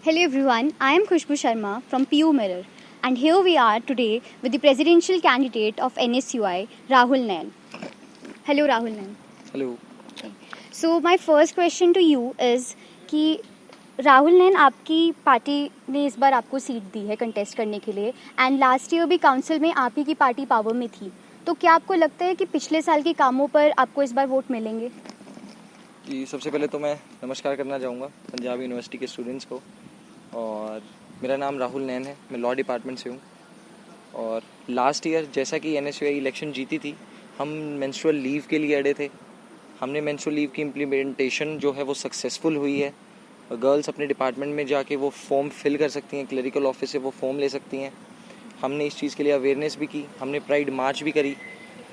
Hello everyone, I am Khushbu Sharma from PU Mirror, and here we are today with the presidential candidate of NSUI, Rahul Nain. Hello Rahul Nain. Hello. So my first question to you is कि राहुल नैन आपकी party ने इस बार आपको seat दी है contest करने के लिए and last year भी काउंसिल में आप ही की पार्टी पावर में थी, तो क्या आपको लगता है कि पिछले साल के कामों पर आपको इस बार वोट मिलेंगे? जी, सबसे पहले तो मैं नमस्कार करना चाहूँगा पंजाब यूनिवर्सिटी के स्टूडेंट्स को। और मेरा नाम राहुल नैन है, मैं लॉ डिपार्टमेंट से हूँ। और लास्ट ईयर जैसा कि एनएसयूआई इलेक्शन जीती थी, हम मेंस्ट्रुअल लीव के लिए अड़े थे। हमने मेंस्ट्रुअल लीव की इम्प्लीमेंटेशन जो है वो सक्सेसफुल हुई है। गर्ल्स अपने डिपार्टमेंट में जाके वो फॉर्म फिल कर सकती हैं, क्लरिकल ऑफिस से वो फॉर्म ले सकती हैं। हमने इस चीज़ के लिए अवेयरनेस भी की, हमने प्राइड मार्च भी करी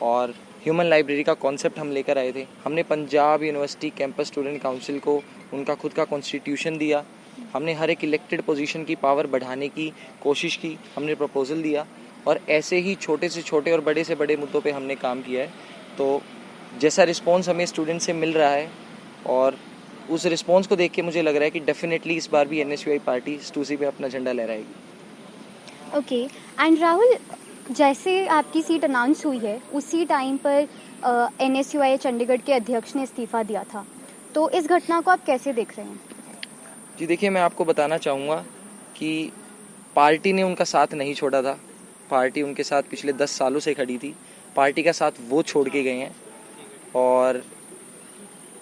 और ह्यूमन लाइब्रेरी का कॉन्सेप्ट हम लेकर आए थे। हमने Punjab university campus student council को उनका खुद का कॉन्स्टिट्यूशन दिया। हमने हर एक इलेक्टेड पोजीशन की पावर बढ़ाने की कोशिश की, हमने प्रपोजल दिया और ऐसे ही छोटे से छोटे और बड़े से बड़े मुद्दों पे हमने काम किया है। तो जैसा रिस्पॉन्स हमें स्टूडेंट से मिल रहा है और उस रिस्पॉन्स को देख के मुझे लग रहा है कि डेफिनेटली इस बार भी एनएसयूआई पार्टी स्टूसी पे अपना झंडा लहराएगी। ओके, एंड राहुल, जैसे आपकी सीट अनाउंस हुई है उसी टाइम पर NSUI चंडीगढ़ के अध्यक्ष ने इस्तीफा दिया था, तो इस घटना को आप कैसे देख रहे हैं? जी देखिए, मैं आपको बताना चाहूँगा कि पार्टी ने उनका साथ नहीं छोड़ा था। पार्टी उनके साथ पिछले 10 सालों से खड़ी थी। पार्टी का साथ वो छोड़ के गए हैं और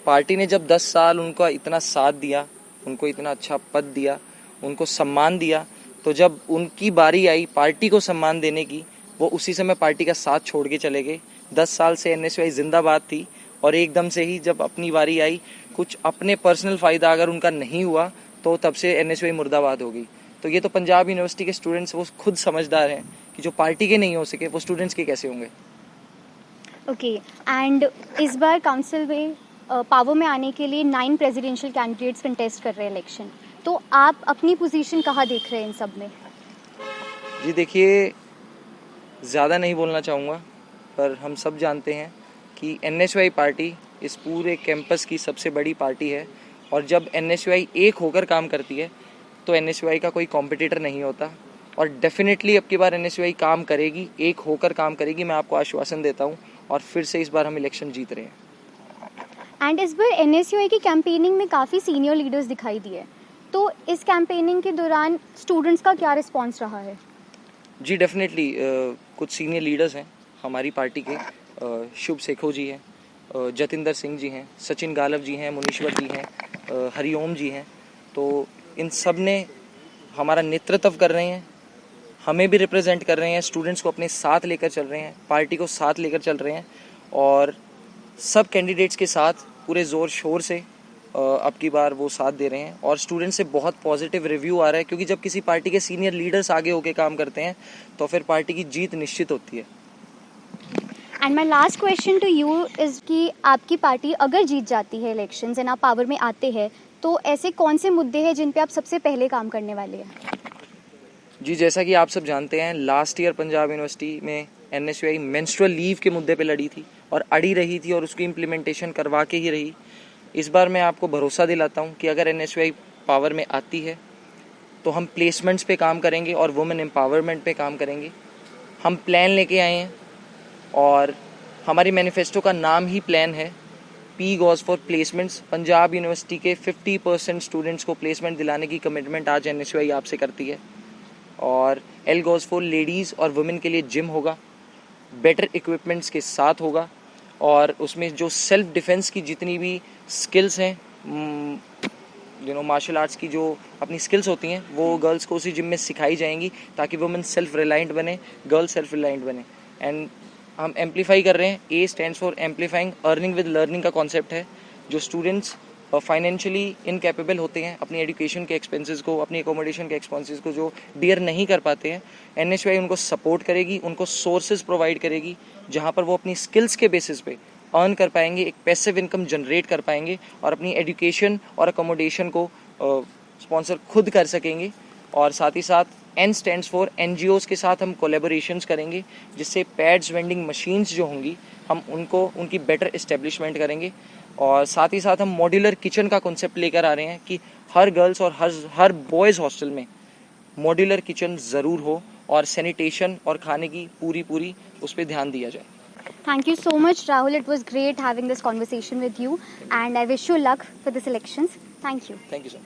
पार्टी ने जब 10 साल उनका इतना साथ दिया, उनको इतना अच्छा पद दिया, उनको सम्मान दिया, तो जब उनकी बारी आई पार्टी को सम्मान देने की, वो उसी समय पार्टी का साथ छोड़ के चले गए। 10 साल से एनएसयूआई जिंदाबाद थी और एकदम से ही जब अपनी बारी आई, कुछ अपने पर्सनल फ़ायदा अगर उनका नहीं हुआ तो तब से एनएसयूआई मुर्दाबाद हो गई। तो ये तो पंजाब यूनिवर्सिटी के स्टूडेंट्स वो खुद समझदार हैं कि जो पार्टी के नहीं हो सके वो स्टूडेंट्स के कैसे होंगे। ओके, एंड इस बार काउंसिल में पावर में आने के लिए 9 प्रेसिडेंशियल कैंडिडेट्स कंटेस्ट कर रहे हैं इलेक्शन, तो आप अपनी पोजीशन कहाँ देख रहे हैं इन सब में? जी देखिए, ज़्यादा नहीं बोलना चाहूँगा, पर हम सब जानते हैं कि एनएसयूआई पार्टी इस पूरे कैंपस की सबसे बड़ी पार्टी है और जब एनएसयूआई एक होकर काम करती है तो एनएसयूआई का कोई कॉम्पिटिटर नहीं होता। और डेफिनेटली अब की बार एनएसयूआई काम करेगी, एक होकर काम करेगी, मैं आपको आश्वासन देता हूँ। और फिर से इस बार हम इलेक्शन जीत रहे हैं। एंड इस बार NSUI की कैंपेनिंग में काफ़ी सीनियर लीडर्स दिखाई दिए, तो इस कैंपेनिंग के दौरान स्टूडेंट्स का क्या रिस्पॉन्स रहा है? जी डेफिनेटली कुछ सीनियर लीडर्स हैं हमारी पार्टी के। शुभ सेखो जी हैं, जतिंदर सिंह जी हैं, सचिन गालव जी हैं, मुनीश्वर जी हैं, हरिओम जी हैं। तो इन सब ने हमारा नेतृत्व कर रहे हैं, हमें भी रिप्रेजेंट कर रहे हैं, स्टूडेंट्स को अपने साथ लेकर चल रहे हैं, पार्टी को साथ लेकर चल रहे हैं और सब कैंडिडेट्स के साथ पूरे ज़ोर शोर से अब की बार वो साथ दे रहे हैं। और स्टूडेंट्स से बहुत पॉजिटिव रिव्यू आ रहा है, क्योंकि जब किसी पार्टी के सीनियर लीडर्स आगे होकर काम करते हैं तो फिर पार्टी की जीत निश्चित होती है। And my last question to you is कि आपकी पार्टी अगर जीत जाती है इलेक्शंस एंड आप पावर में आते हैं, तो ऐसे कौन से मुद्दे हैं जिन पे आप सबसे पहले काम करने वाले हैं? जी, जैसा कि आप सब जानते हैं, लास्ट ईयर पंजाब यूनिवर्सिटी में एनएसयूआई मेंस्ट्रुअल लीव के मुद्दे पे लड़ी थी और अड़ी रही थी और उसकी इम्प्लीमेंटेशन करवा के ही रही। इस बार मैं आपको भरोसा दिलाता हूँ कि अगर एनएसयूआई पावर में आती है तो हम प्लेसमेंट्स पे काम करेंगे और वुमेन एम्पावरमेंट पे काम करेंगे। हम प्लान लेके आए हैं और हमारी मैनिफेस्टो का नाम ही प्लान है, P goes for placements. Punjab university के 50% स्टूडेंट्स को प्लेसमेंट दिलाने की कमिटमेंट आज एनएसयूआई आपसे करती है। और L goes फॉर लेडीज़ और वुमेन के लिए जिम होगा, बेटर इक्विपमेंट्स के साथ होगा और उसमें जो सेल्फ डिफेंस की जितनी भी स्किल्स हैं, मार्शल आर्ट्स की जो अपनी स्किल्स होती हैं, वो गर्ल्स को उसी जिम में सिखाई जाएंगी ताकि वुमेन सेल्फ रिलायंट बने, गर्ल सेल्फ रिलायंट बने। एंड हम एम्पलीफाई कर रहे हैं, A stands for amplifying earning with learning का कॉन्सेप्ट है। जो स्टूडेंट्स फाइनेंशियली इनकेपेबल होते हैं, अपनी एजुकेशन के एक्सपेंसेस को, अपनी एकोमोडेशन के एक्सपेंसेस को जो बियर नहीं कर पाते हैं, एनएसयूआई उनको सपोर्ट करेगी, उनको सोर्सेज प्रोवाइड करेगी जहाँ पर वो अपनी स्किल्स के बेसिस पे अर्न कर पाएंगे, एक पैसिव इनकम जनरेट कर पाएंगे और अपनी एजुकेशन और अकोमोडेशन को स्पॉन्सर खुद कर सकेंगे। और साथ ही साथ N स्टैंड्स फॉर NGOs के साथ हम कोलेबोरेशंस करेंगे, जिससे पैड्स वेंडिंग मशीन्स जो होंगी हम उनकी बेटर इस्टेब्लिशमेंट करेंगे। और साथ ही साथ हम मॉड्यूलर किचन का कॉन्सेप्ट लेकर आ रहे हैं कि हर गर्ल्स और हर बॉयज़ हॉस्टल में मॉड्यूलर किचन ज़रूर हो और सैनिटेशन और खाने की पूरी उस पर ध्यान दिया जाए. Thank you so much, Rahul. It was great having this conversation with you, and I wish you luck for the selections. Thank you. Thank you so much.